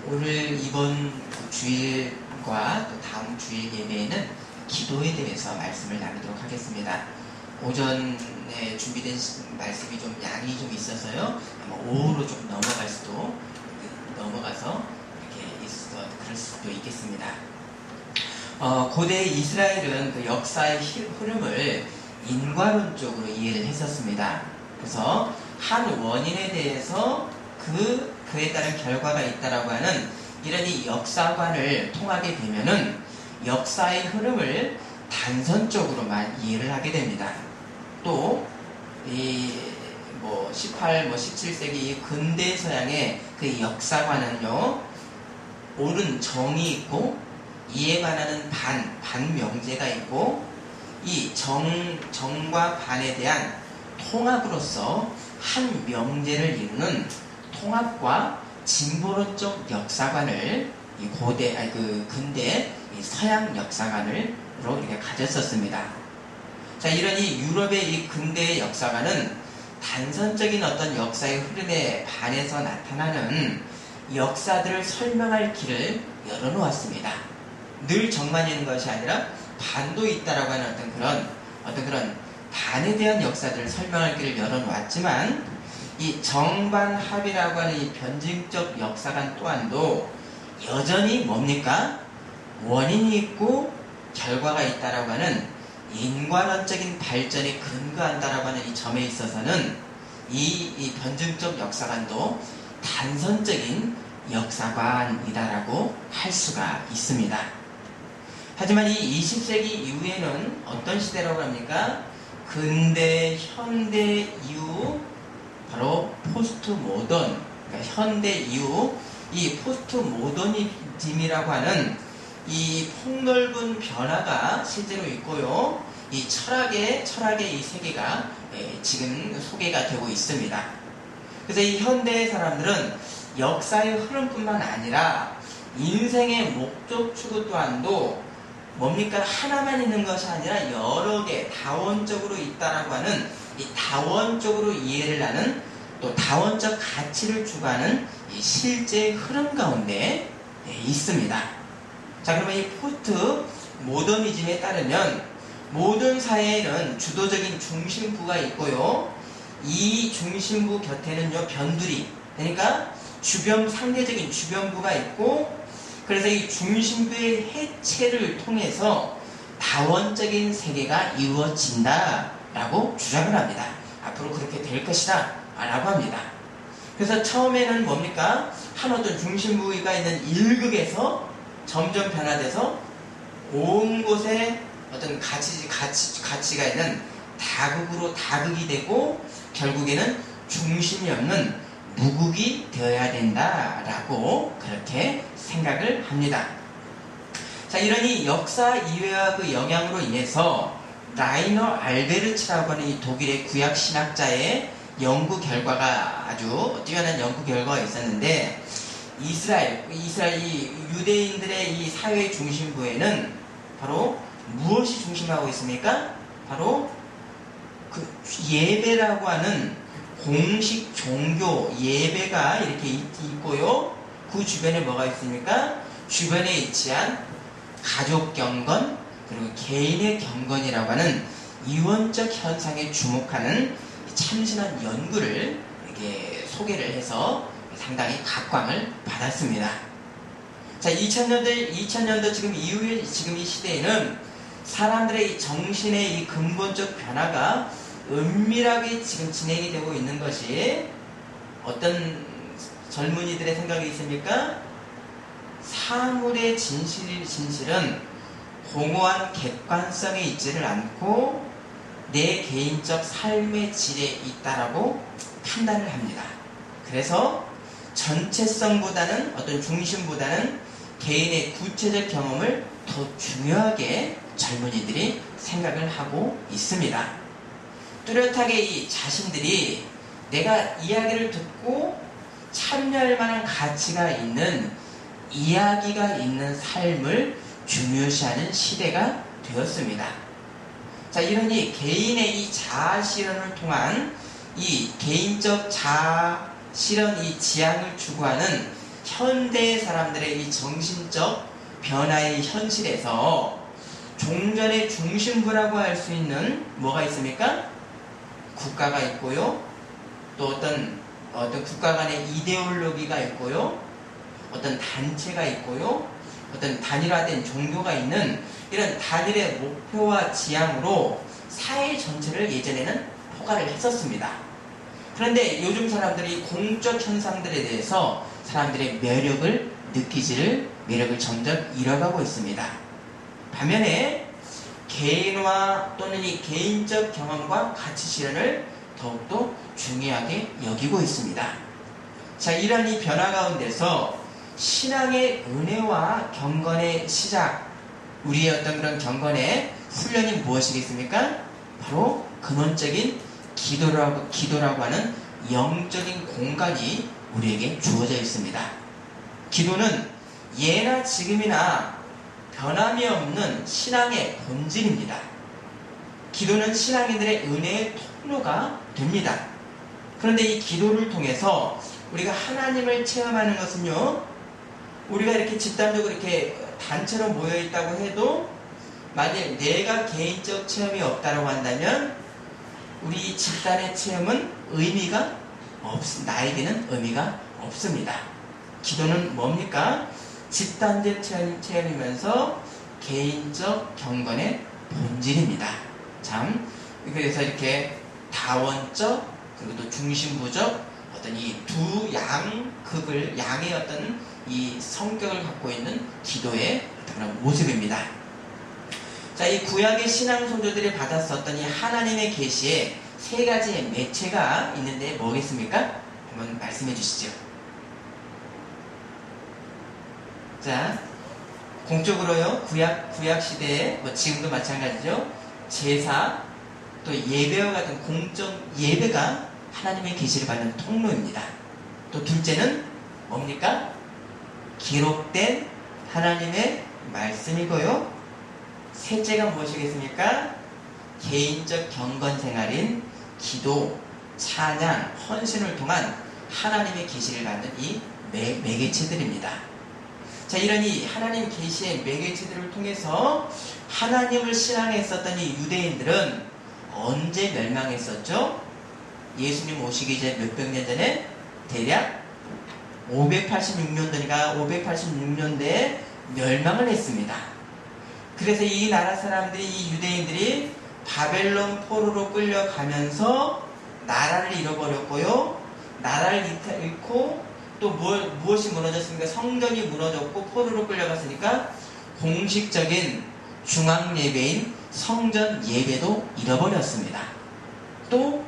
오늘 이번 주일과 또 다음 주일 예배에는 기도에 대해서 말씀을 나누도록 하겠습니다. 오전에 준비된 말씀이 좀 양이 좀 있어서요. 아마 오후로 좀 넘어가서 이렇게 그럴 수도 있겠습니다. 고대 이스라엘은 그 역사의 흐름을 인과론적으로 이해를 했었습니다. 그래서 한 원인에 대해서 그에 따른 결과가 있다라고 하는 이런 이 역사관을 통하게 되면은 역사의 흐름을 단선적으로만 이해를 하게 됩니다. 또, 18, 17세기 근대 서양의 그 역사관은요, 옳은 정이 있고, 이에 반하는 반명제가 있고, 이 정과 반에 대한 통합으로서 한 명제를 이루는 통합과 진보론적 역사관을 근대 서양 역사관으로 이렇게 가졌었습니다. 자, 이런 이 유럽의 이 근대의 역사관은 단선적인 어떤 역사의 흐름에 반해서 나타나는 역사들을 설명할 길을 열어놓았습니다. 늘 정만 있는 것이 아니라 반도 있다라고 하는 어떤 그런 반에 대한 역사들을 설명할 길을 열어놓았지만 이 정반합이라고 하는 이 변증적 역사관 또한도 여전히 뭡니까? 원인이 있고 결과가 있다라고 하는 인과론적인 발전에 근거한다라고 하는 이 점에 있어서는 이 변증적 역사관도 단선적인 역사관이다라고 할 수가 있습니다. 하지만 이 20세기 이후에는 어떤 시대라고 합니까? 근대, 현대 이후 바로 포스트 모던, 그러니까 현대 이후 이 포스트 모더니즘이라고 하는 이 폭넓은 변화가 실제로 있고요. 이 철학의 이 세계가 지금 소개가 되고 있습니다. 그래서 이 현대의 사람들은 역사의 흐름뿐만 아니라 인생의 목적 추구 또한도 뭡니까? 하나만 있는 것이 아니라 여러 개 다원적으로 있다라고 하는 이 다원적으로 이해를 하는 또 다원적 가치를 추구하는 이 실제 흐름 가운데 있습니다. 자, 그러면 이 포스트 모더니즘에 따르면 모든 사회에는 주도적인 중심부가 있고요. 이 중심부 곁에는요 변두리, 그러니까 상대적인 주변부가 있고, 그래서 이 중심부의 해체를 통해서 다원적인 세계가 이루어진다라고 주장을 합니다. 앞으로 그렇게 될 것이다 라고 합니다. 그래서 처음에는 뭡니까? 한 어떤 중심부가 있는 일극에서 점점 변화돼서 온 곳에 어떤 가치가 있는 다극으로 다극이 되고 결국에는 중심이 없는 무극이 되어야 된다라고 그렇게 생각을 합니다. 자, 이러니 역사 이해와 그 영향으로 인해서 라이너 알베르츠라고 하는 이 독일의 구약 신학자의 연구 결과가 아주 뛰어난 연구 결과가 있었는데, 이스라엘 이 유대인들의 이 사회 중심부에는 바로 무엇이 중심하고 있습니까? 바로 그 예배라고 하는 공식 종교 예배가 이렇게 있고요. 그 주변에 뭐가 있습니까? 주변에 위치한 가족 경건, 그리고 개인의 경건이라고 하는 이원적 현상에 주목하는 참신한 연구를 이렇게 소개를 해서 상당히 각광을 받았습니다. 자, 2000년도 지금 이후에 지금 이 시대에는 사람들의 이 정신의 이 근본적 변화가 은밀하게 지금 진행이 되고 있는 것이 어떤 젊은이들의 생각이 있습니까? 사물의 진실은 공허한 객관성에 있지를 않고 내 개인적 삶의 질에 있다라고 판단을 합니다. 그래서 전체성보다는 어떤 중심보다는 개인의 구체적 경험을 더 중요하게 젊은이들이 생각을 하고 있습니다. 뚜렷하게 이 자신들이 내가 이야기를 듣고 참여할 만한 가치가 있는 이야기가 있는 삶을 중요시하는 시대가 되었습니다. 자, 이러니 개인의 이 자아 실현을 통한 이 개인적 자아 실현 이 지향을 추구하는 현대 사람들의 이 정신적 변화의 현실에서 종전의 중심부라고 할 수 있는 뭐가 있습니까? 국가가 있고요. 또 어떤 국가 간의 이데올로기가 있고요. 어떤 단체가 있고요. 어떤 단일화된 종교가 있는 이런 단일의 목표와 지향으로 사회 전체를 예전에는 포괄을 했었습니다. 그런데 요즘 사람들이 공적 현상들에 대해서 사람들의 매력을 점점 잃어가고 있습니다. 반면에 개인화 또는 이 개인적 경험과 가치 실현을 더욱더 중요하게 여기고 있습니다. 자, 이런 이 변화 가운데서 신앙의 은혜와 경건의 시작, 우리의 어떤 그런 경건의 훈련이 무엇이겠습니까? 바로 근원적인 기도라고 하는 영적인 공간이 우리에게 주어져 있습니다. 기도는 예나 지금이나 변함이 없는 신앙의 본질입니다. 기도는 신앙인들의 은혜의 통로가 됩니다. 그런데 이 기도를 통해서 우리가 하나님을 체험하는 것은요, 우리가 이렇게 집단적으로 이렇게 단체로 모여 있다고 해도 만약 내가 개인적 체험이 없다고 한다면 우리 집단의 체험은 나에게는 의미가 없습니다. 기도는 뭡니까? 집단적 체험이면서 개인적 경건의 본질입니다. 참, 그래서 이렇게 다원적 그리고 또 중심부적 어떤 이 두 양의 어떤 이 성격을 갖고 있는 기도의 그런 모습입니다. 자, 이 구약의 신앙 선조들이 받았었던 이 하나님의 계시에 세 가지의 매체가 있는데 뭐겠습니까? 한번 말씀해 주시죠. 자, 공적으로요, 구약 시대에, 지금도 마찬가지죠. 제사, 또 예배와 같은 공적 예배가 하나님의 계시를 받는 통로입니다. 또 둘째는 뭡니까? 기록된 하나님의 말씀이고요. 셋째가 무엇이겠습니까? 개인적 경건 생활인 기도, 찬양, 헌신을 통한 하나님의 계시를 받는 이 매개체들입니다. 자, 이런 이 하나님 계시의 매개체들을 통해서 하나님을 신앙했었던 이 유대인들은 언제 멸망했었죠? 예수님 오시기 이제 몇백 년 전에 대략 586년대에 멸망을 했습니다. 그래서 이 나라 사람들이, 이 유대인들이 바벨론 포로로 끌려가면서 나라를 잃어버렸고요. 나라를 잃고 또 무엇이 무너졌습니까? 성전이 무너졌고 포로로 끌려갔으니까 공식적인 중앙 예배인 성전 예배도 잃어버렸습니다. 또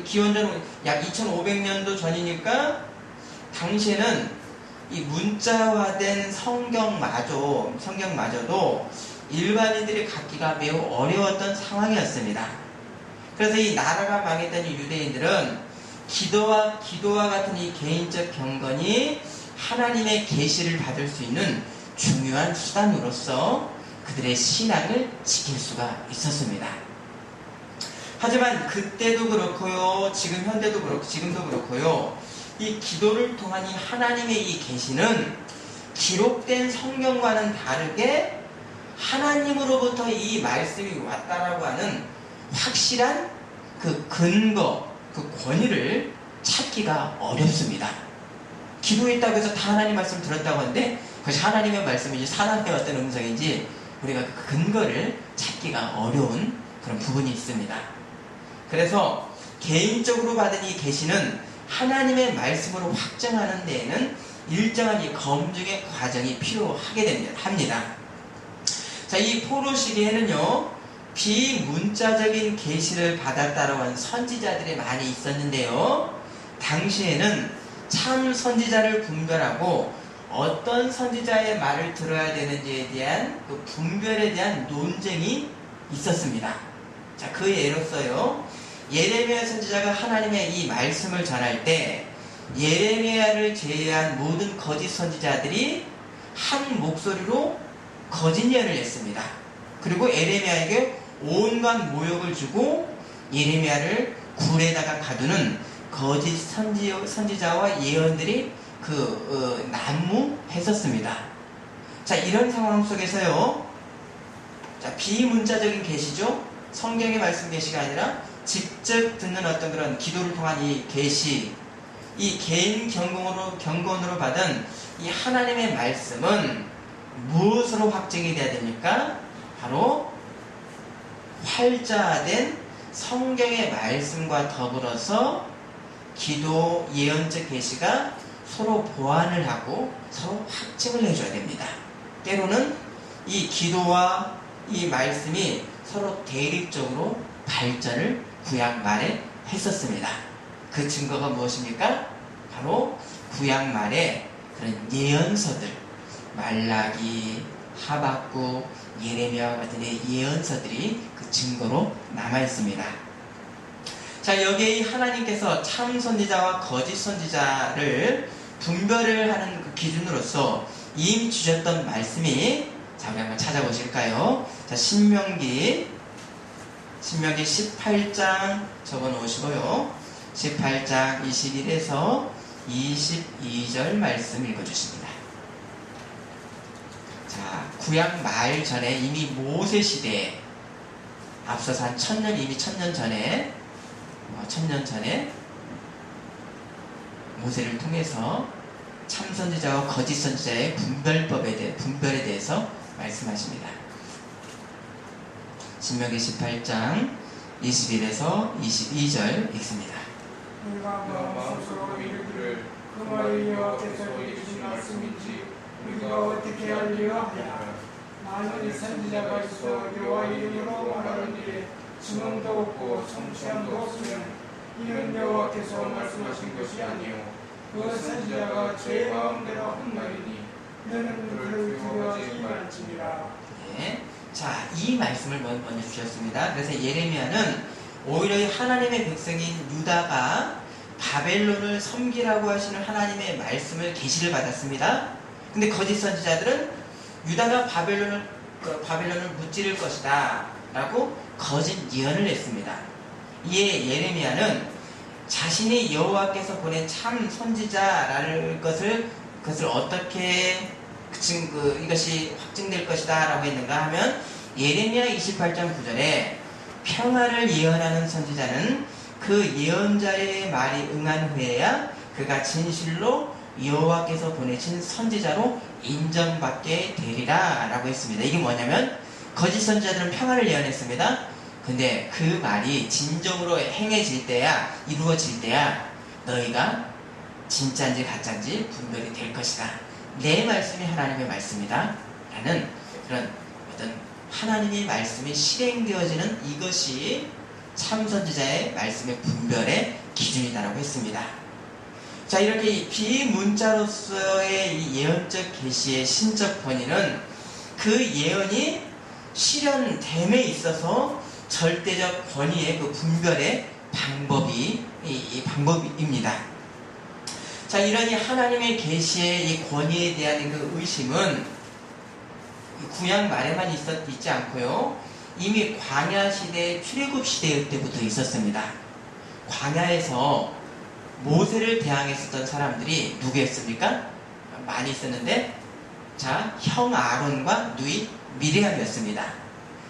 기원전 약 2500년도 전이니까 당시에는 이 문자화된 성경마저도 일반인들이 갖기가 매우 어려웠던 상황이었습니다. 그래서 이 나라가 망했던 이 유대인들은 기도와 같은 이 개인적 경건이 하나님의 계시를 받을 수 있는 중요한 수단으로서 그들의 신앙을 지킬 수가 있었습니다. 하지만 그때도 그렇고요, 지금도 그렇고요, 이 기도를 통한 이 하나님의 이 계시는 기록된 성경과는 다르게 하나님으로부터 이 말씀이 왔다라고 하는 확실한 그 근거, 그 권위를 찾기가 어렵습니다. 기도했다고 해서 다 하나님 말씀을 들었다고 하는데 그것이 하나님의 말씀인지 사람의 어떤 음성인지 우리가 그 근거를 찾기가 어려운 그런 부분이 있습니다. 그래서 개인적으로 받은 이 계시는 하나님의 말씀으로 확정하는 데에는 일정한 이 검증의 과정이 필요하게 합니다. 자, 이 포로 시기에는요, 비문자적인 계시를 받았다라고 하는 선지자들이 많이 있었는데요, 당시에는 참 선지자를 분별하고 어떤 선지자의 말을 들어야 되는지에 대한 그 분별에 대한 논쟁이 있었습니다. 자, 그 예로서요, 예레미야 선지자가 하나님의 이 말씀을 전할 때 예레미야를 제외한 모든 거짓 선지자들이 한 목소리로 거짓 예언을 했습니다. 그리고 예레미야에게 온갖 모욕을 주고 예레미야를 굴에다가 가두는 거짓 선지자와 예언들이 난무했었습니다. 자, 이런 상황 속에서요. 자, 비문자적인 계시죠? 성경의 말씀 계시가 아니라 직접 듣는 어떤 그런 기도를 통한 이 계시, 이 개인 경건으로 받은 이 하나님의 말씀은 무엇으로 확증이 돼야 됩니까? 바로 활자된 성경의 말씀과 더불어서 기도 예언적 계시가 서로 보완을 하고 서로 확증을 해줘야 됩니다. 때로는 이 기도와 이 말씀이 서로 대립적으로 발전을 구약 말에 했었습니다. 그 증거가 무엇입니까? 바로 구약 말에 그런 예언서들, 말라기, 하박국, 예레미야 같은 예언서들이 그 증거로 남아있습니다. 자, 여기에 하나님께서 참 선지자와 거짓 선지자를 분별을 하는 그 기준으로서 이미 주셨던 말씀이, 자, 우리 한번 찾아보실까요? 자, 신명기 18장 적어 놓으시고요. 18장 21에서 22절 말씀 읽어주십니다. 자, 구약 말 전에 이미 모세 시대에 앞서서 한 이미 천년 전에 모세를 통해서 참선지자와 거짓 선지자의 분별에 대해서 말씀하십니다. 신명기 18장 21에서 22절 읽습니다. 우리가 마음속으로 이르기를 그 말이 여호와께서 이르신 말씀인지 우리가 어떻게 알리라 하랴. 만일 선지자가 있어 여호와 이름으로 말하는 일에 증언도 없고 성취함도 없으면 이는 여호와께서 말씀하신 것이 아니요 그 선지자가 제 마음대로 한 말이니 너는 그를 두려워하지 말지니라. 네. 자, 이 말씀을 먼저 주셨습니다. 그래서 예레미야는 오히려 이 하나님의 백성인 유다가 바벨론을 섬기라고 하시는 하나님의 말씀을 계시를 받았습니다. 근데 거짓 선지자들은 유다가 바벨론을 무찌를 것이다 라고 거짓 예언을 했습니다. 이에 예레미야는 자신이 여호와께서 보낸 참 선지자라는 그것을 어떻게 이것이 확증될 것이다 라고 했는가 하면 예레미야 28장 9절에 평화를 예언하는 선지자는 그 예언자의 말이 응한 후에야 그가 진실로 여호와께서 보내신 선지자로 인정받게 되리라 라고 했습니다. 이게 뭐냐면 거짓 선지자들은 평화를 예언했습니다. 근데 그 말이 진정으로 행해질 때야, 이루어질 때야 너희가 진짜인지 가짜인지 분별이 될 것이다. 내 말씀이 하나님의 말씀이다 라는 그런 어떤 하나님의 말씀이 실행되어지는 이것이 참선지자의 말씀의 분별의 기준이다라고 했습니다. 자, 이렇게 비문자로서의 이 예언적 계시의 신적 권위는 그 예언이 실현됨에 있어서 절대적 권위의 그 분별의 방법입니다. 자, 이런 이 하나님의 계시의 이 권위에 대한 그 의심은 구약 말에만 있지 않고요. 이미 광야 시대, 출애굽 시대 때부터 있었습니다. 광야에서 모세를 대항했었던 사람들이 누구였습니까? 많이 있었는데, 자, 형 아론과 누이 미리암이었습니다.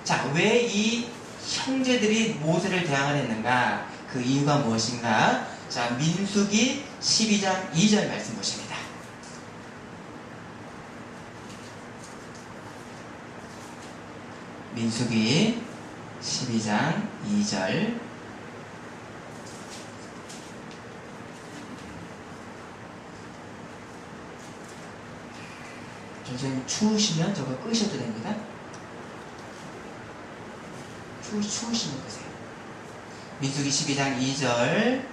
자, 왜 이 형제들이 모세를 대항했는가? 그 이유가 무엇인가? 자, 민수기 12장 2절 말씀 보십니다. 민수기 12장 2절. 선생님 추우시면 저거 끄셔도 됩니다. 추우시면 끄세요. 민수기 12장 2절.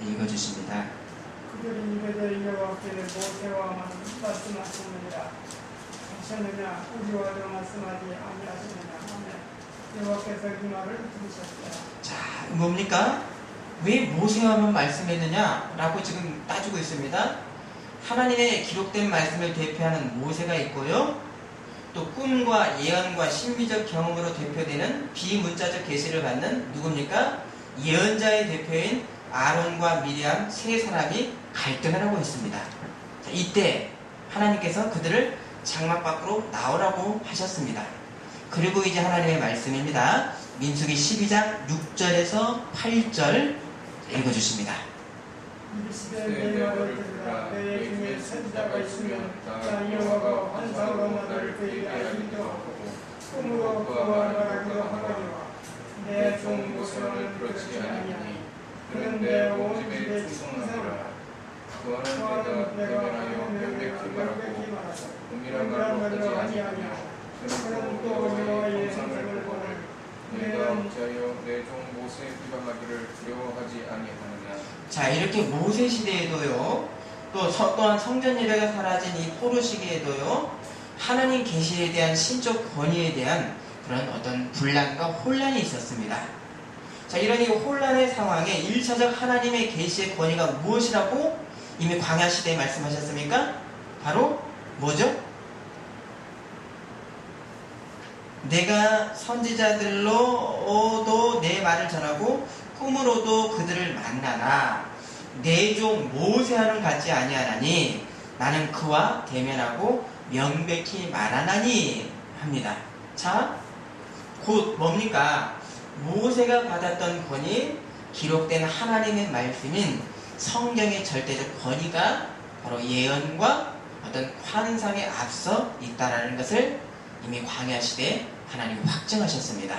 읽어주십니다. 그들이 이르되 여호와께는 모세와 말씀하시느니라 하셨느냐 우리와도 말씀하지 아니하시느냐 하며 여호와께서 이 말을 들으셨다. 자, 뭡니까? 왜 모세와만 말씀했느냐? 라고 지금 따지고 있습니다. 하나님의 기록된 말씀을 대표하는 모세가 있고요. 또 꿈과 예언과 신비적 경험으로 대표되는 비문자적 계시를 받는 누굽니까? 예언자의 대표인 아론과 미리암 세 사람이 갈등을 하고 있습니다. 자, 이때 하나님께서 그들을 장막 밖으로 나오라고 하셨습니다. 그리고 이제 하나님의 말씀입니다. 민수기 12장 6절에서 8절 읽어주십니다. 내 말을 들으라. 내 중에 선지자가 있으면 나 여호와가 환상으로 나를 그에게 알리기도 하고 꿈으로 그와 말하기도 하거니와 내 종 모세는 그렇지 아니하니 그는 내 온 집에 충성하리라. 그와는 내가 명백히 말하고 은밀한 말로 하지 아니하며 그는 또 여호와의 영상을 보는 내가 어찌하여 내 종 모세에 비방하기를 두려워하지 아니하느냐. 자, 이렇게 모세 시대에도요, 또한 성전 예배가 사라진 이 포로 시기에도요, 하나님 계시에 대한 신적 권위에 대한 그런 어떤 분란과 혼란이 있었습니다. 자, 이런 이 혼란의 상황에 1차적 하나님의 계시의 권위가 무엇이라고 이미 광야 시대에 말씀하셨습니까? 바로 뭐죠? 내가 선지자들로도 내 말을 전하고 꿈으로도 그들을 만나나 내 종 모세와는 같지 아니하나니 나는 그와 대면하고 명백히 말하나니 합니다. 자, 곧 뭡니까? 모세가 받았던 권위, 기록된 하나님의 말씀인 성경의 절대적 권위가 바로 예언과 어떤 환상에 앞서 있다라는 것을 이미 광야 시대에 하나님이 확증하셨습니다.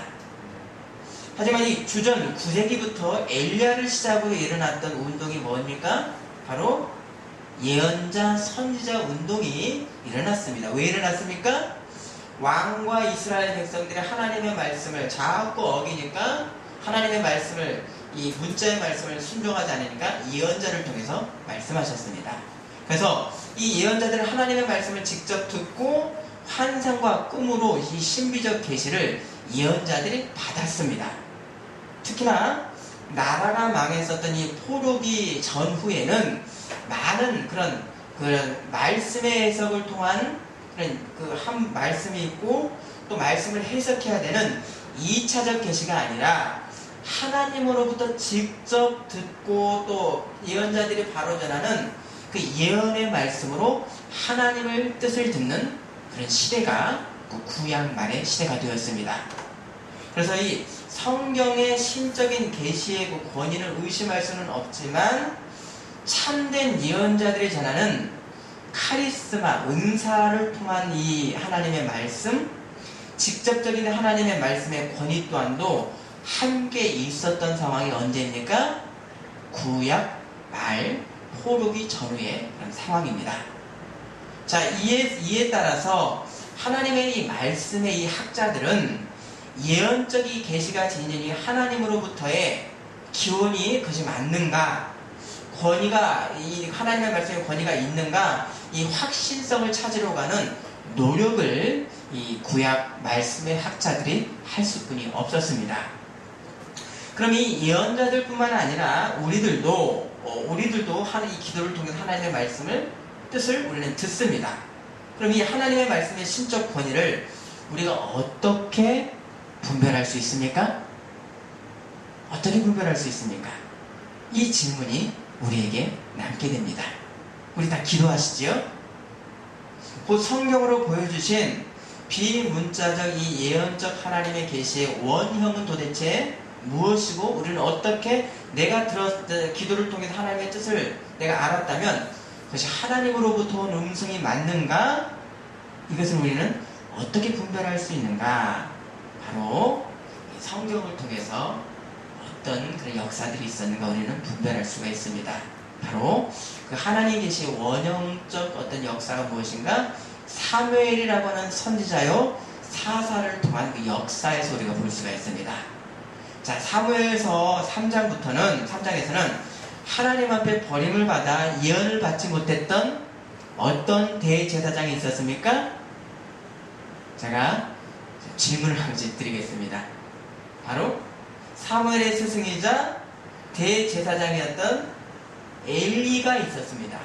하지만 이 주전 9세기부터 엘리야를 시작으로 일어났던 운동이 뭡니까? 바로 예언자, 선지자 운동이 일어났습니다. 왜 일어났습니까? 왕과 이스라엘 백성들이 하나님의 말씀을 자꾸 어기니까 하나님의 말씀을, 이 문자의 말씀을 순종하지 않으니까 예언자를 통해서 말씀하셨습니다. 그래서 이 예언자들은 하나님의 말씀을 직접 듣고 환상과 꿈으로 이 신비적 계시를 예언자들이 받았습니다. 특히나 나라가 망했었던 이 포로기 전후에는 많은 그런 말씀의 해석을 통한 그런 한 말씀이 있고 또 말씀을 해석해야 되는 2차적 계시가 아니라 하나님으로부터 직접 듣고 또 예언자들이 바로 전하는 그 예언의 말씀으로 하나님의 뜻을 듣는 그런 시대가 구약 말의 시대가 되었습니다. 그래서 이 성경의 신적인 계시의 권위를 의심할 수는 없지만 참된 예언자들이 전하는 카리스마, 은사를 통한 이 하나님의 말씀, 직접적인 하나님의 말씀의 권위 또한도 함께 있었던 상황이 언제입니까? 구약 말 포로기 전후의 그런 상황입니다. 자, 이에 따라서 하나님의 이 말씀의 이 학자들은 예언적인 계시가 지닌 이 하나님으로부터의 기원이 그것이 맞는가, 권위가 이 하나님의 말씀의 권위가 있는가, 이 확신성을 찾으러 가는 노력을 이 구약 말씀의 학자들이 할 수뿐이 없었습니다. 그럼 이 예언자들뿐만 아니라 우리들도 이 기도를 통해 하나님의 말씀을 뜻을 우리는 듣습니다. 그럼 이 하나님의 말씀의 신적 권위를 우리가 어떻게 분별할 수 있습니까? 어떻게 분별할 수 있습니까? 이 질문이 우리에게 남게 됩니다. 우리 다 기도하시지요? 곧 성경으로 보여주신 비문자적 이 예언적 하나님의 계시의 원형은 도대체 무엇이고 우리는 어떻게 내가 기도를 통해서 하나님의 뜻을 내가 알았다면 그것이 하나님으로부터 온 음성이 맞는가? 이것을 우리는 어떻게 분별할 수 있는가? 바로 성경을 통해서 어떤 그런 역사들이 있었는가 우리는 분별할 수가 있습니다. 바로 그 하나님 계시의 원형적 어떤 역사가 무엇인가? 사무엘이라고 하는 선지자요 사사를 통한 그 역사에서 우리가 볼 수가 있습니다. 자, 사무엘서 3장에서는 하나님 앞에 버림을 받아 예언을 받지 못했던 어떤 대제사장이 있었습니까? 제가 질문을 한 가지 드리겠습니다. 바로 사무엘의 스승이자 대제사장이었던 엘리가 있었습니다.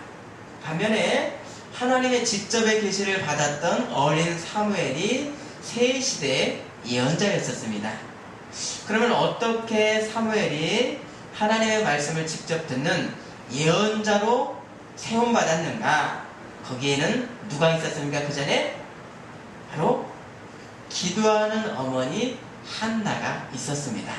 반면에 하나님의 직접의 계시를 받았던 어린 사무엘이 새 시대의 예언자였었습니다. 그러면 어떻게 사무엘이 하나님의 말씀을 직접 듣는 예언자로 세움받았는가? 거기에는 누가 있었습니까? 그 전에 바로 기도하는 어머니 한나가 있었습니다.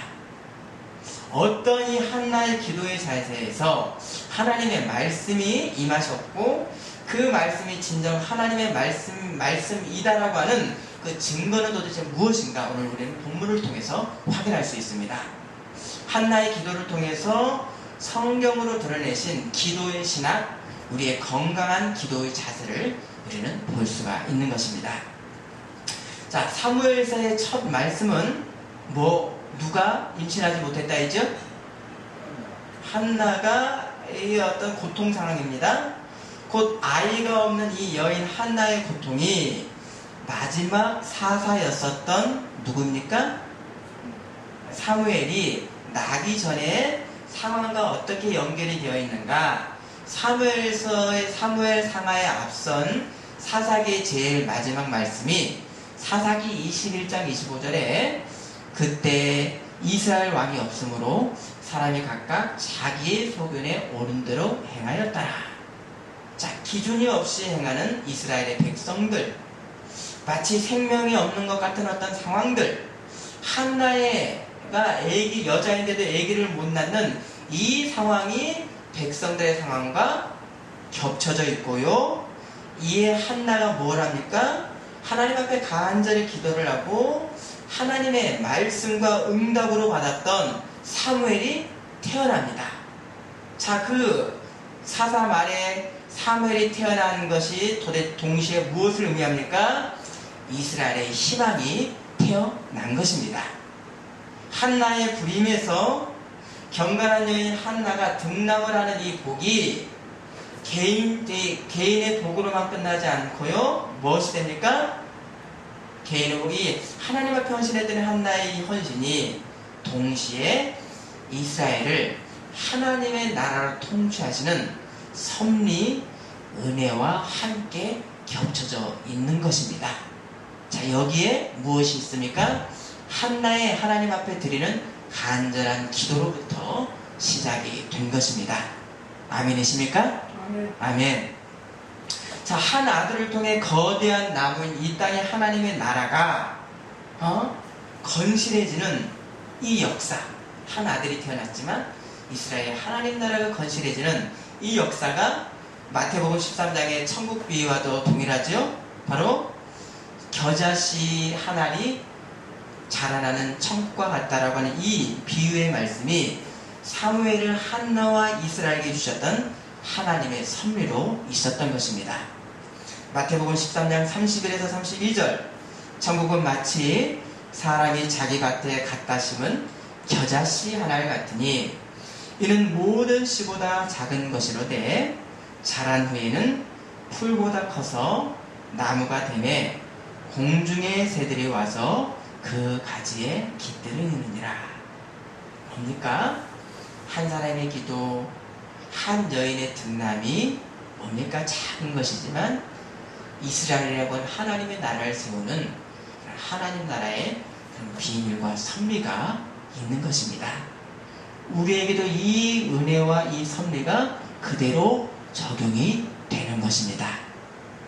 어떤 이 한나의 기도의 자세에서 하나님의 말씀이 임하셨고 그 말씀이 진정 하나님의 말씀이다라고 하는 그 증거는 도대체 무엇인가? 오늘 우리는 본문을 통해서 확인할 수 있습니다. 한나의 기도를 통해서 성경으로 드러내신 기도의 신학, 우리의 건강한 기도의 자세를 우리는 볼 수가 있는 것입니다. 자, 사무엘서의 첫 말씀은 누가 임신하지 못했다 이죠? 한나가 이 어떤 고통 상황입니다. 곧 아이가 없는 이 여인 한나의 고통이 마지막 사사였었던 누구입니까? 사무엘이 나기 전에 상황과 어떻게 연결이 되어 있는가? 사무엘서의 사무엘 상하에 앞선 사사기의 제일 마지막 말씀이 사사기 21장 25절에 그때 이스라엘 왕이 없으므로 사람이 각각 자기의 소견에 옳은 대로 행하였더라. 자, 기준이 없이 행하는 이스라엘의 백성들, 마치 생명이 없는 것 같은 어떤 상황들, 한나가 여자인데도 아기를 못 낳는 이 상황이 백성들의 상황과 겹쳐져 있고요. 이에 한나가 뭘 합니까? 하나님 앞에 간절히 기도를 하고 하나님의 말씀과 응답으로 받았던 사무엘이 태어납니다. 자, 그 사사 말에 사무엘이 태어난 것이 동시에 무엇을 의미합니까? 이스라엘의 희망이 태어난 것입니다. 한나의 부림에서 경건한 여인 한나가 등남을 하는 이 복이 개인의 복으로만 끝나지 않고요. 무엇이 됩니까? 개인의 복이 하나님 앞에 헌신했던 한나의 헌신이 동시에 이스라엘을 하나님의 나라로 통치하시는 섭리, 은혜와 함께 겹쳐져 있는 것입니다. 자, 여기에 무엇이 있습니까? 한나의 하나님 앞에 드리는 간절한 기도로부터 시작이 된 것입니다. 아멘이십니까? 아멘. 아멘. 자, 한 아들을 통해 거대한 나무인 이 땅의 하나님의 나라가 건실해지는 이 역사, 한 아들이 태어났지만 이스라엘의 하나님 나라가 건실해지는 이 역사가 마태복음 13장의 천국 비유와도 동일하죠. 바로 겨자씨 한 알이 자라나는 천국과 같다라고 하는 이 비유의 말씀이 사무엘을 한나와 이스라엘에게 주셨던 하나님의 섭리로 있었던 것입니다. 마태복음 13장 31에서 32절, 천국은 마치 사람이 자기 밭에 갖다 심은 겨자씨 한 알 같으니 이는 모든 씨보다 작은 것이로되 자란 후에는 풀보다 커서 나무가 되매 공중의 새들이 와서 그 가지에 깃들을 이느니라. 뭡니까? 한 사람의 기도, 한 여인의 등남이 뭡니까? 작은 것이지만 이스라엘이라고 하는 하나님의 나라를 세우는 하나님 나라의 비밀과 섭리가 있는 것입니다. 우리에게도 이 은혜와 이 섭리가 그대로 적용이 되는 것입니다.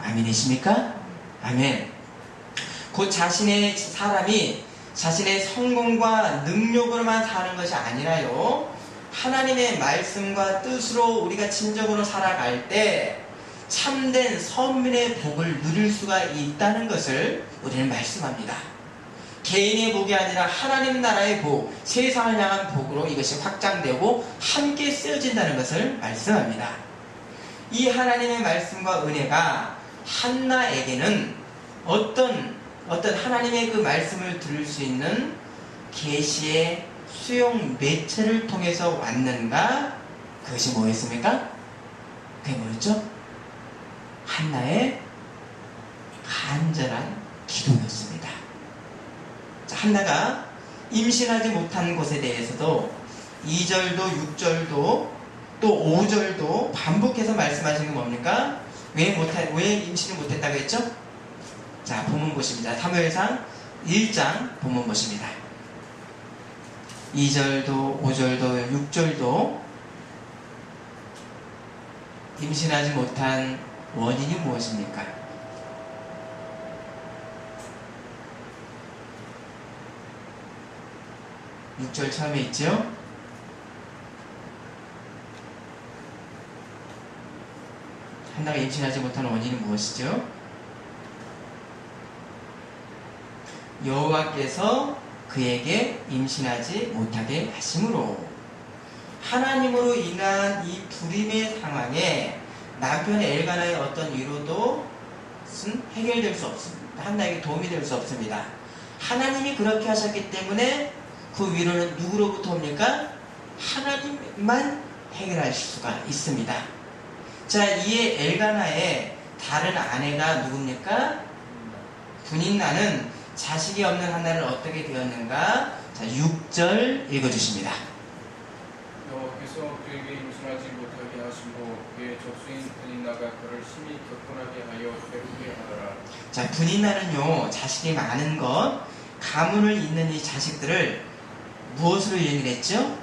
아멘이십니까? 아멘. 곧 사람이 자신의 성공과 능력으로만 사는 것이 아니라요, 하나님의 말씀과 뜻으로 우리가 진정으로 살아갈 때 참된 선민의 복을 누릴 수가 있다는 것을 우리는 말씀합니다. 개인의 복이 아니라 하나님 나라의 복, 세상을 향한 복으로 이것이 확장되고 함께 쓰여진다는 것을 말씀합니다. 이 하나님의 말씀과 은혜가 한나에게는 어떤 하나님의 그 말씀을 들을 수 있는 계시의 수용 매체를 통해서 왔는가? 그것이 뭐였습니까? 그게 뭐였죠? 한나의 간절한 기도였습니다. 자, 한나가 임신하지 못한 것에 대해서도 2절도 6절도 또 5절도 반복해서 말씀하시는 게 뭡니까? 왜 임신을 못했다고 했죠? 자, 본문 보십니다. 사무엘상 1장 본문 보십니다. 2절도 5절도 6절도 임신하지 못한 원인이 무엇입니까? 육 절 처음에 있죠? 한나가 임신하지 못한 원인이 무엇이죠? 여호와께서 그에게 임신하지 못하게 하심으로. 하나님으로 인한 이 불임의 상황에 남편의 엘가나의 어떤 위로도 해결될 수 없습니다. 한나에게 도움이 될 수 없습니다. 하나님이 그렇게 하셨기 때문에 그 위로는 누구로부터 옵니까? 하나님만 해결할 수가 있습니다. 자, 이에 엘가나의 다른 아내가 누굽니까? 분인나는 자식이 없는 한나를 어떻게 되었는가? 자, 6절 읽어주십니다. 여호와께서 그에게 임신하지 못하게 하시고 그의 적수인 분인나가 그를 심히 격분하게 하여 괴롭게 하더라. 자, 분인나는요, 자식이 많은 것, 가문을 잇는 이 자식들을 무엇으로 이용을 했죠?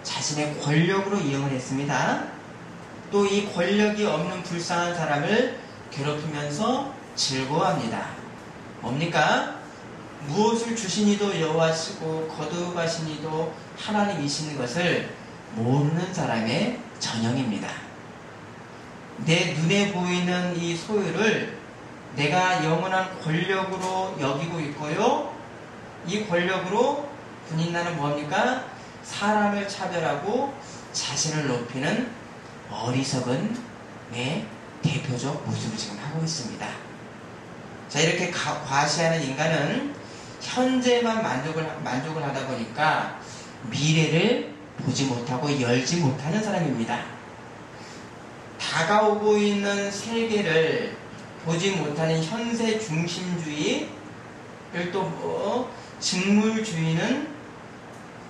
자신의 권력으로 이용을 했습니다. 또 이 권력이 없는 불쌍한 사람을 괴롭히면서 즐거워합니다. 뭡니까? 무엇을 주시니도 여호와시고 거두가시니도 하나님이시는 것을 모르는 사람의 전형입니다. 내 눈에 보이는 이 소유를 내가 영원한 권력으로 여기고 있고요. 이 권력으로 분인나는 뭡니까? 사람을 차별하고 자신을 높이는 어리석은 대표적 모습을 지금 하고 있습니다. 자, 이렇게 과시하는 인간은 현재만 만족을 하다 보니까 미래를 보지 못하고 열지 못하는 사람입니다. 다가오고 있는 세계를 보지 못하는 현세 중심주의를 또 직물주의는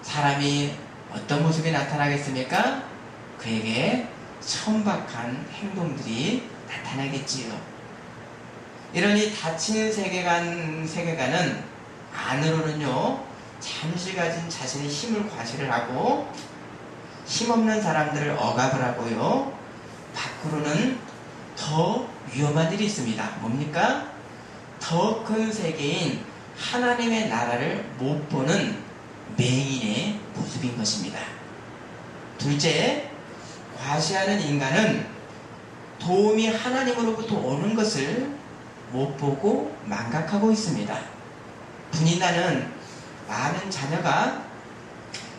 사람이 어떤 모습이 나타나겠습니까? 그에게 천박한 행동들이 나타나겠지요. 이러니 닫힌 세계관은 안으로는요, 잠시 가진 자신의 힘을 과시를 하고 힘없는 사람들을 억압을 하고요, 밖으로는 더 위험한 일이 있습니다. 뭡니까? 더 큰 세계인 하나님의 나라를 못 보는 맹인의 모습인 것입니다. 둘째, 과시하는 인간은 도움이 하나님으로부터 오는 것을 못 보고 망각하고 있습니다. 분인나는 많은 자녀가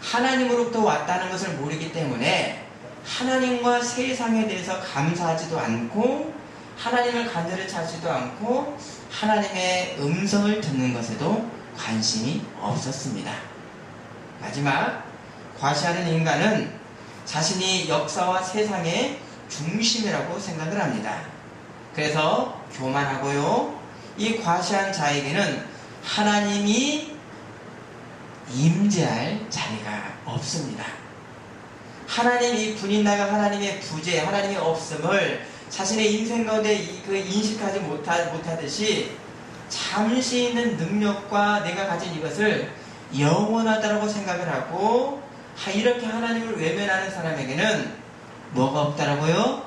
하나님으로부터 왔다는 것을 모르기 때문에 하나님과 세상에 대해서 감사하지도 않고 하나님을 간절히 찾지도 않고 하나님의 음성을 듣는 것에도 관심이 없었습니다. 마지막, 과시하는 인간은 자신이 역사와 세상의 중심이라고 생각을 합니다. 그래서 교만하고요, 이 과시한 자에게는 하나님이 임재할 자리가 없습니다. 하나님, 이 분인나가 하나님의 부재, 하나님의 없음을 자신의 인생 가운데 인식하지 못하듯이 잠시 있는 능력과 내가 가진 이것을 영원하다라고 생각을 하고 이렇게 하나님을 외면하는 사람에게는 뭐가 없다라고요?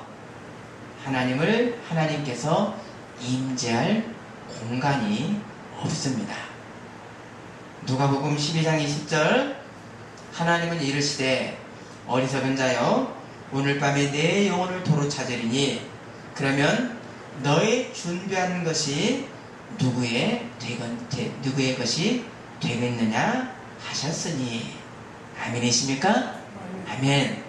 하나님께서 임재할 공간이 없습니다. 누가복음 12장 20절, 하나님은 이르시되 어리석은 자여, 오늘 밤에 내 영혼을 도로 찾으리니 그러면 너의 준비하는 것이 누구의 것이 되겠느냐 하셨으니. 아멘이십니까? 아멘.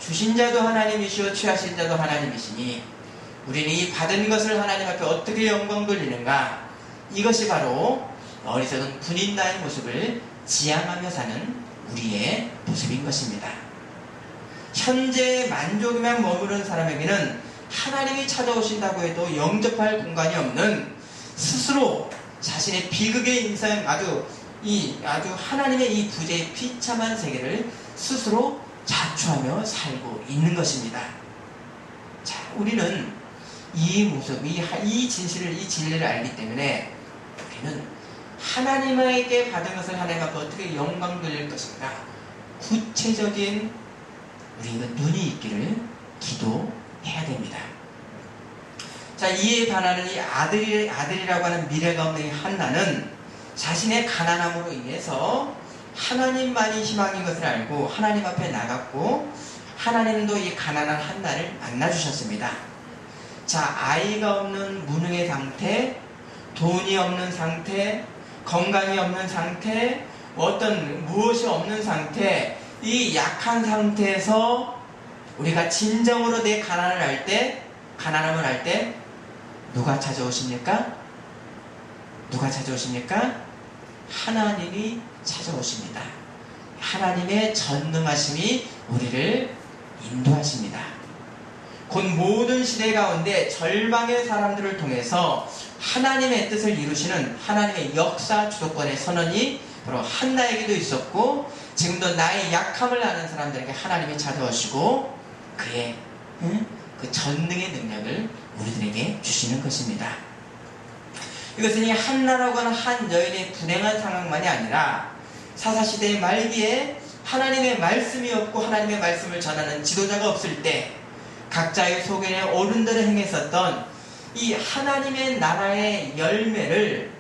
주신 자도 하나님이시오 취하신 자도 하나님이시니 우리는 이 받은 것을 하나님 앞에 어떻게 영광 돌리는가, 이것이 바로 어리석은 분인나의 모습을 지향하며 사는 우리의 모습인 것입니다. 현재의 만족에만 머무른 사람에게는 하나님이 찾아오신다고 해도 영접할 공간이 없는, 스스로 자신의 비극의 인생, 아주 하나님의 이 부재의 비참한 세계를 스스로 자초하며 살고 있는 것입니다. 자, 우리는 이 모습, 이 진실을, 이 진리를 알기 때문에 우리는 하나님에게 받은 것을 하나님 앞에 어떻게 영광 돌릴 것인가, 구체적인 우리가 눈이 있기를 기도해야 됩니다. 자, 이에 반하는 이 아들이라고 하는 미래가 없는 이 한나는 자신의 가난함으로 인해서 하나님만이 희망인 것을 알고 하나님 앞에 나갔고, 하나님도 이 가난한 한나를 만나주셨습니다. 자, 아이가 없는 무능의 상태, 돈이 없는 상태, 건강이 없는 상태, 어떤 무엇이 없는 상태, 이 약한 상태에서 우리가 진정으로 내 가난을 알 때, 가난함을 알 때 누가 찾아오십니까? 누가 찾아오십니까? 하나님이 찾아오십니다. 하나님의 전능하심이 우리를 인도하십니다. 곧 모든 시대 가운데 절망의 사람들을 통해서 하나님의 뜻을 이루시는 하나님의 역사 주도권의 선언이 바로 한나에게도 있었고, 지금도 나의 약함을 아는 사람들에게 하나님이 찾아오시고 그의 그 전능의 능력을 우리들에게 주시는 것입니다. 이것은 이 한나라고 하는 한 여인의 불행한 상황만이 아니라 사사시대의 말기에 하나님의 말씀이 없고 하나님의 말씀을 전하는 지도자가 없을 때 각자의 소견에 어른들을 행했었던 이 하나님의 나라의 열매를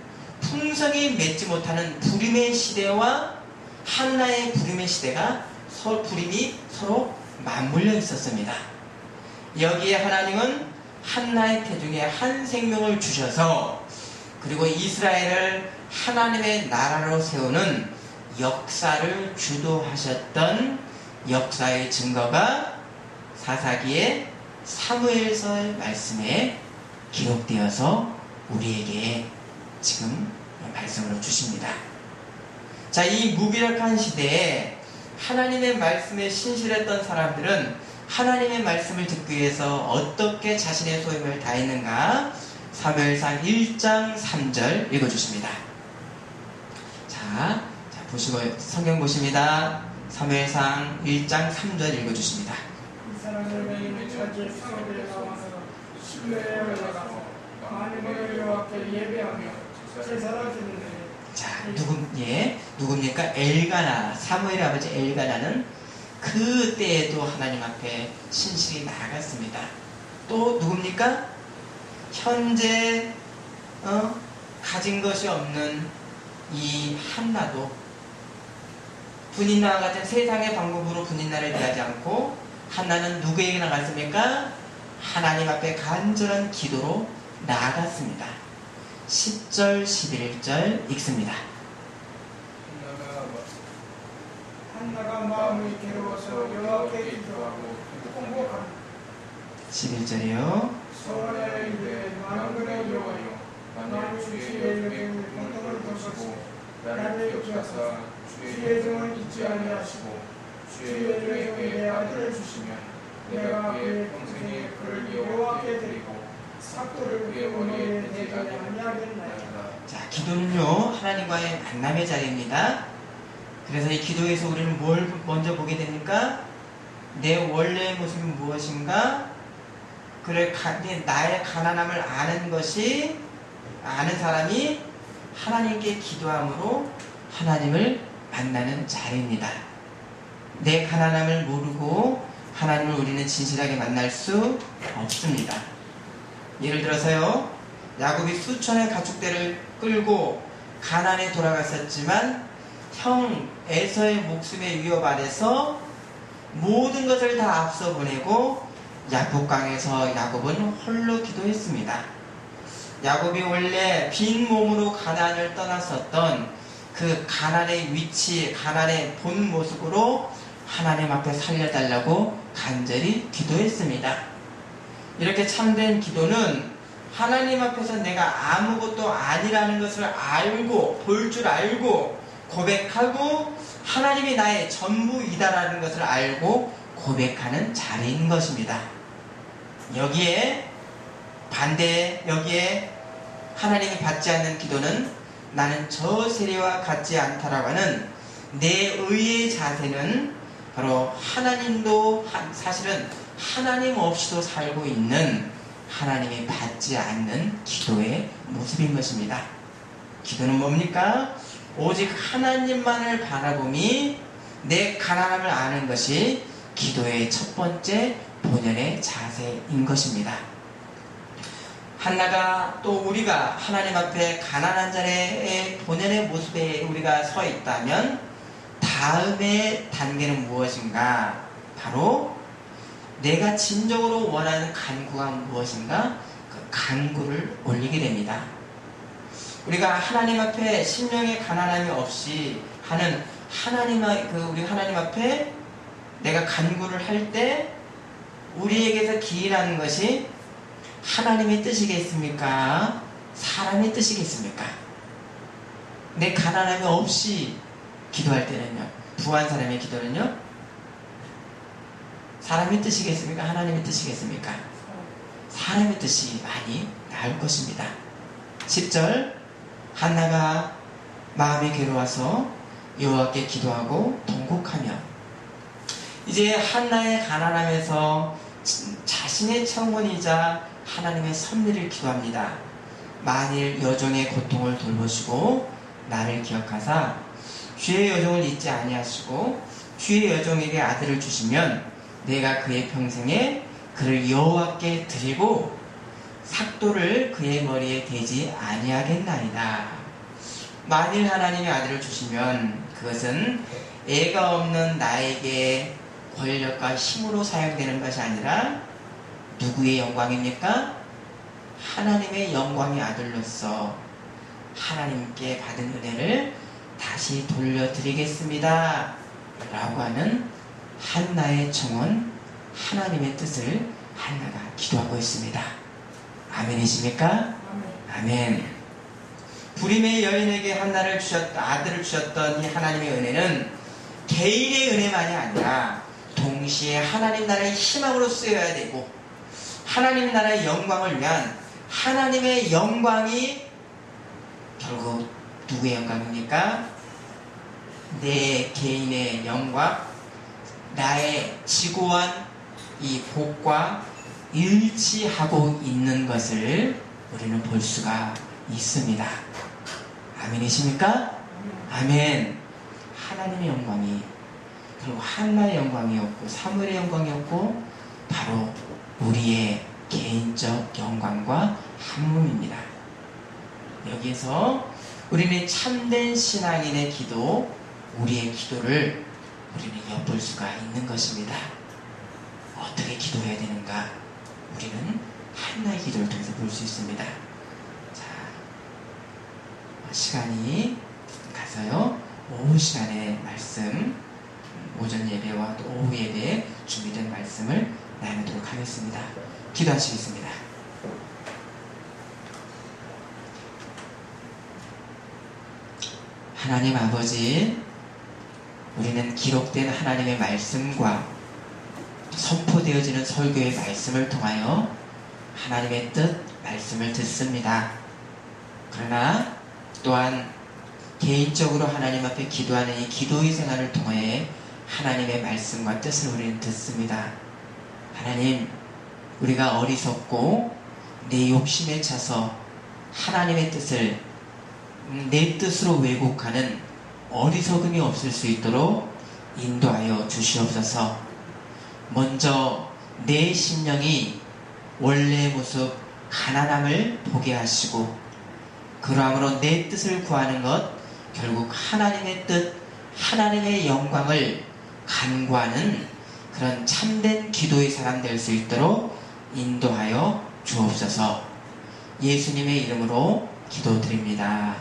풍성히 맺지 못하는 불임의 시대와 한나의 불임의 시대가 불임이 서로 맞물려 있었습니다. 여기에 하나님은 한나의 태중에 한 생명을 주셔서 그리고 이스라엘을 하나님의 나라로 세우는 역사를 주도하셨던 역사의 증거가 사사기의 사무엘서 말씀에 기록되어서 우리에게 지금 말씀으로 주십니다. 자, 이 무기력한 시대에 하나님의 말씀에 신실했던 사람들은 하나님의 말씀을 듣기 위해서 어떻게 자신의 소임을 다했는가? 사무엘상 1장 3절 읽어주십니다. 자, 보시고 성경 보십니다. 사무엘상 1장 3절 읽어주십니다. 이 사람들은 자기 성읍에 나와서 실내에 올라가서 하나님의 여호와께 예배하며 제사를 드리는데. 자, 누굽니까? 엘가나, 사무엘의 아버지 엘가나는 그때에도 하나님 앞에 신실히 나아갔습니다. 또 누굽니까? 현재 가진 것이 없는 이 한나도 분인나와 같은 세상의 방법으로 분인나를 대하지 않고 한나는 누구에게 나갔습니까? 하나님 앞에 간절한 기도로 나아갔습니다. 10절 11절 읽습니다. 한나가 마음이 괴로워서 여호와께 기도하고 공복합니다. 11절이요. 소원하여 이르되 만군의 여호와여, 만일 주의 이름에 공덕을 보시고 나를 기억하사 주의 종을 잊지 아니하시고 주의 종에게 내 아들을 주시면 내가 그의 평생에 그를 여호와께 드리고 삭도를 그의 머리에 대지 아니하겠나이다. 자, 기도는요 하나님과의 만남의 자리입니다. 그래서 이 기도에서 우리는 뭘 먼저 보게 됩니까? 내 원래의 모습이 무엇인가? 그래, 나의 가난함을 아는 사람이 하나님께 기도함으로 하나님을 만나는 자리입니다. 내 가난함을 모르고 하나님을 우리는 진실하게 만날 수 없습니다. 예를 들어서요, 야곱이 수천의 가축대를 끌고 가나안에 돌아갔었지만 형 에서의 목숨의 위협 아래서 모든 것을 다 앞서 보내고 야복강에서 야곱은 홀로 기도했습니다. 야곱이 원래 빈 몸으로 가나안을 떠났었던 그 가나안의 위치, 가나안의 본 모습으로 하나님 앞에 살려달라고 간절히 기도했습니다. 이렇게 참된 기도는 하나님 앞에서 내가 아무것도 아니라는 것을 알고, 볼 줄 알고 고백하고 하나님이 나의 전부이다라는 것을 알고 고백하는 자리인 것입니다. 여기에 하나님이 받지 않는 기도는 나는 저 세례와 같지 않다라고 하는 내 의의 자세는 바로 하나님도 사실은 하나님 없이도 살고 있는 하나님이 받지 않는 기도의 모습인 것입니다. 기도는 뭡니까? 오직 하나님만을 바라봄이 내 가난함을 아는 것이 기도의 첫 번째 본연의 자세인 것입니다. 한나가 또 우리가 하나님 앞에 가난한 자의 본연의 모습에 우리가 서 있다면 다음의 단계는 무엇인가? 바로 내가 진정으로 원하는 간구가 무엇인가? 그 간구를 올리게 됩니다. 우리가 하나님 앞에 심령의 가난함이 없이 하는 우리 하나님 앞에 내가 간구를 할 때 우리에게서 기인하는 것이 하나님의 뜻이겠습니까? 사람의 뜻이겠습니까? 내 가난함이 없이 기도할 때는요, 부한 사람의 기도는요, 사람의 뜻이겠습니까? 하나님의 뜻이겠습니까? 사람의 뜻이 많이 나을 것입니다. 10절, 한나가 마음이 괴로워서 여호와께 기도하고 통곡하며, 이제 한나의 가난함에서 자신의 청혼이자 하나님의 섭리를 기도합니다. 만일 여종의 고통을 돌보시고 나를 기억하사 주의 여종을 잊지 아니하시고 주의 여종에게 아들을 주시면 내가 그의 평생에 그를 여호와께 드리고 삭도를 그의 머리에 대지 아니하겠나이다. 만일 하나님의 아들을 주시면 그것은 애가 없는 나에게 권력과 힘으로 사용되는 것이 아니라 누구의 영광입니까? 하나님의 영광의 아들로서 하나님께 받은 은혜를 다시 돌려드리겠습니다 라고 하는 한나의 청혼, 하나님의 뜻을 한나가 기도하고 있습니다. 아멘이십니까? 아멘. 불임의 여인에게 한나를 아들을 주셨던 이 하나님의 은혜는 개인의 은혜만이 아니라 동시에 하나님 나라의 희망으로 쓰여야 되고 하나님 나라의 영광을 위한 하나님의 영광이 결국 누구의 영광입니까? 내 개인의 영광, 나의 지고한 이 복과 일치하고 있는 것을 우리는 볼 수가 있습니다. 아멘이십니까? 아멘. 하나님의 영광이 결국 한나의 영광이었고 사무엘의 영광이었고 바로 우리의 개인적 영광과 한 몸입니다. 여기에서 우리는 참된 신앙인의 기도, 우리의 기도를 우리는 엿볼 수가 있는 것입니다. 어떻게 기도해야 되는가? 우리는 한나의 기도를 통해서 볼 수 있습니다. 자, 시간이 가서요, 오후 시간에 말씀, 오전 예배와 또 오후 예배에 준비된 말씀을 나누도록 하겠습니다. 기도하시겠습니다. 하나님 아버지, 우리는 기록된 하나님의 말씀과 선포되어지는 설교의 말씀을 통하여 하나님의 뜻, 말씀을 듣습니다. 그러나 또한 개인적으로 하나님 앞에 기도하는 이 기도의 생활을 통해 하나님의 말씀과 뜻을 우리는 듣습니다. 하나님, 우리가 어리석고 내 욕심에 차서 하나님의 뜻을 내 뜻으로 왜곡하는 어리석음이 없을 수 있도록 인도하여 주시옵소서. 먼저 내 심령이 원래의 모습 가난함을 보게 하시고, 그러함으로 내 뜻을 구하는 것, 결국 하나님의 뜻, 하나님의 영광을 간구하는 그런 참된 기도의 사람 될 수 있도록 인도하여 주옵소서. 예수님의 이름으로 기도드립니다.